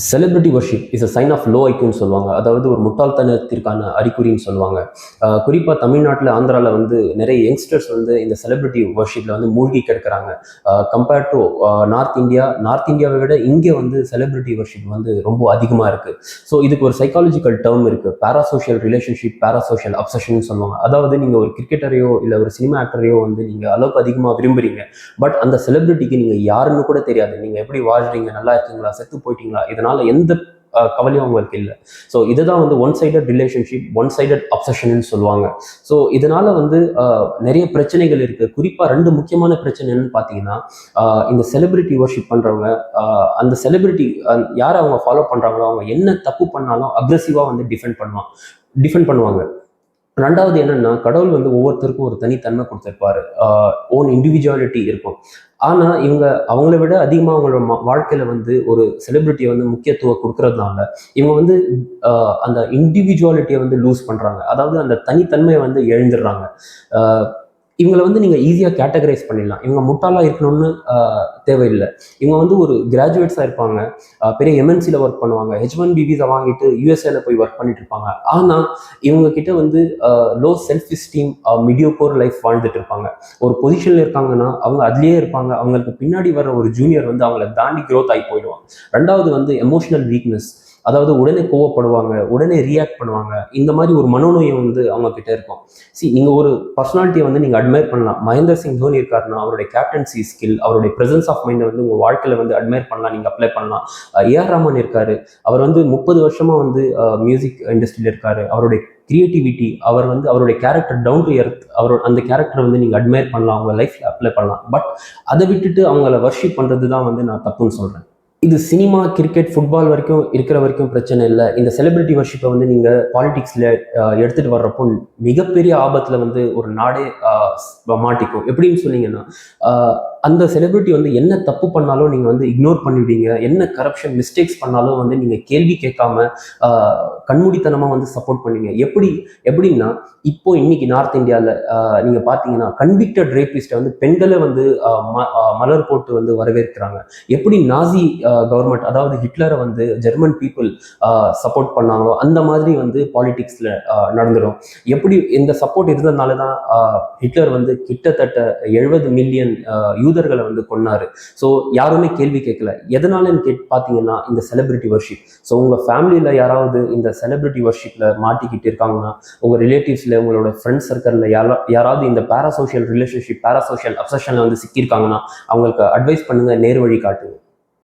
Celebrity worship is a sign of low ஐக்யூன்னு சொல்லுவாங்க. அதாவது ஒரு முட்டாள்தனத்திற்கான அறிகுறின்னு சொல்லுவாங்க. குறிப்பாக தமிழ்நாட்டில் ஆந்திராவில் வந்து நிறைய யங்ஸ்டர்ஸ் வந்து இந்த செலிபிரிட்டி வர்ஷிப்பில் வந்து மூழ்கி கிடக்கிறாங்க. கம்பேர்ட் டு நார்த் இந்தியாவை விட இங்கே வந்து செலிபிரிட்டி வர்ஷிப் வந்து ரொம்ப அதிகமாக இருக்குது. ஸோ இதுக்கு ஒரு சைக்காலஜிக்கல் டேர்ம் இருக்குது, பேராசோஷியல் ரிலேஷன்ஷிப், பேராசோஷியல் அப்சஷன் சொல்லுவாங்க. அதாவது நீங்கள் ஒரு கிரிக்கெட்டரையோ இல்லை ஒரு சினிமா ஆக்டரையோ வந்து நீங்கள் அளவுக்கு அதிகமாக விரும்புகிறீங்க, பட் அந்த செலிபிரிட்டிக்கு நீங்கள் யாருன்னு கூட தெரியாது. நீங்கள் எப்படி வாழ்றீங்க, நல்லா இருக்கீங்களா, செத்து போயிட்டீங்களா, இதனால எந்த கவலையும் அவங்களுக்கு இல்லை. ஸோ இதுதான் வந்து one sided relationship, one sided obsession சொல்லுவாங்க. ஸோ இதனால வந்து நிறைய பிரச்சனைகள் இருக்கு. குறிப்பாக ரெண்டு முக்கியமான பிரச்சனை என்னன்னு பார்த்தீங்கன்னா, இந்த செலிபிரிட்டி வர்ஷிப் பண்றவங்க, அந்த செலிபிரிட்டி யாரை அவங்க ஃபாலோ பண்றாங்களோ அவங்க என்ன தப்பு பண்ணாலும் அக்ரெசிவா வந்து டிஃபெண்ட் பண்ணுவாங்க. ரெண்டாவது என்னன்னா, கடவுள் வந்து ஒவ்வொருத்தருக்கும் ஒரு தனித்தன்மை கொடுத்திருப்பாரு. ஓன் இண்டிவிஜுவாலிட்டி இருக்கும். ஆனா இவங்க அவங்கள விட அதிகமா அவங்களோட வாழ்க்கையில வந்து ஒரு செலிபிரிட்டியை வந்து முக்கியத்துவம் கொடுக்கறதுனால இவங்க வந்து அந்த இண்டிவிஜுவாலிட்டியை வந்து லூஸ் பண்றாங்க. அதாவது அந்த தனித்தன்மையை வந்து இழந்துடுறாங்க. இவங்களை வந்து நீங்கள் ஈஸியாக கேட்டகரைஸ் பண்ணிடலாம். இவங்க முட்டாளாக இருக்கணும்னு தேவையில்லை. இவங்க வந்து ஒரு கிராஜுவேட்ஸாக இருப்பாங்க, பெரிய எம்என்சியில் ஒர்க் பண்ணுவாங்க, H1B விசா வாங்கிட்டு யூஎஸ்ஏல போய் ஒர்க் பண்ணிட்டு இருப்பாங்க. ஆனால் இவங்க கிட்ட வந்து லோ செல்ஃப் எஸ்டீம், மிடியோகோர் லைஃப் வாழ்ந்துட்டு இருப்பாங்க. ஒரு பொசிஷனில் இருக்காங்கன்னா அவங்க அதுலேயே இருப்பாங்க. அவங்களுக்கு பின்னாடி வர ஒரு ஜூனியர் வந்து அவங்கள தாண்டி க்ரோத் ஆகி போயிடுவாங்க. ரெண்டாவது வந்து எமோஷனல் வீக்னஸ், அதாவது உடனே கோவப்படுவாங்க, உடனே ரியாக்ட் பண்ணுவாங்க. இந்த மாதிரி ஒரு மனோநோயை வந்து அவங்க கிட்ட இருக்கும். நீங்கள் ஒரு பர்சனாலிட்டியை வந்து நீங்கள் அட்மையர் பண்ணலாம். மகேந்திர சிங் தோனி இருக்காருன்னா அவருடைய கேப்டன்சி ஸ்கில், அவருடைய பிரசன்ஸ் ஆஃப் மைண்டை வந்து உங்கள் வாழ்க்கையில் வந்து அட்மையர் பண்ணலாம், நீங்கள் அப்ளை பண்ணலாம். ஏஆர் ரஹ்மான் இருக்காரு, அவர் வந்து 30 வருஷமா வந்து மியூசிக் இண்டஸ்ட்ரியில் இருக்காரு. அவருடைய கிரியேட்டிவிட்டி, அவர் வந்து அவருடைய கேரக்டர் டவுன் டு எர்த், அந்த கேரக்டரை வந்து நீங்கள் அட்மையர் பண்ணலாம், அவங்க லைஃப்ல அப்ளை பண்ணலாம். பட் அதை விட்டுட்டு அவங்கள வர்ஷிப் பண்ணுறது தான் வந்து நான் தப்புன்னு சொல்கிறேன். இது சினிமா, கிரிக்கெட், ஃபுட்பால் வரைக்கும் இருக்கிற வரைக்கும் பிரச்சனை இல்லை. இந்த செலிபிரிட்டி வர்ஷிப்பை வந்து நீங்கள் பாலிடிக்ஸில் எடுத்துகிட்டு வர்றப்போ மிகப்பெரிய ஆபத்தில் வந்து ஒரு நாடே மாட்டிக்கும். எப்படின்னு சொன்னீங்கன்னா, அந்த செலிபிரிட்டி வந்து என்ன தப்பு பண்ணாலும் நீங்கள் வந்து இக்னோர் பண்ணிவிடுவீங்க. என்ன கரப்ஷன் மிஸ்டேக்ஸ் பண்ணாலும் வந்து நீங்கள் கேள்வி கேட்காம கண்மூடித்தனமாக வந்து சப்போர்ட் பண்ணுவீங்க. எப்படின்னா, இப்போ இன்னைக்கு நார்த் இந்தியாவில் நீங்கள் பார்த்தீங்கன்னா கன்விக்டட் ரேபிஸ்ட்டை வந்து பெண்களை வந்து மலர் போட்டு வந்து வரவேற்கிறாங்க. எப்படி நாசி கவர்மெண்ட், அதாவது ஹிட்லரை வந்து ஜெர்மன் பீப்புள் சப்போர்ட் பண்ணாங்களோ அந்த மாதிரி வந்து பாலிடிக்ஸில் நடந்துடும். எப்படி இந்த சப்போர்ட் இருந்ததுனால தான் ஹிட்லர் வந்து கிட்டத்தட்ட 70 மில்லியன் யூதர்களை வந்து கொன்னாரு. ஸோ யாருமே கேள்வி கேட்கல. எதனாலன்னு பார்த்தீங்கன்னா இந்த செலிபிரிட்டி வர்ஷிப். ஸோ உங்கள் ஃபேமிலியில் யாராவது இந்த செலிபிரிட்டி வர்ஷிப்பில் மாட்டிக்கிட்டு இருக்காங்கன்னா, உங்கள் ரிலேட்டிவ்ஸில், உங்களோட ஃப்ரெண்ட்ஸ் சர்க்கிளில் யாராவது இந்த பேராசோஷியல் ரிலேஷன்ஷிப், பேராசோஷியல் அப்சஷனில் வந்து சிக்கியிருக்காங்கன்னா அவங்களுக்கு அட்வைஸ் பண்ணுங்க, நேர் வழி காட்டுங்க.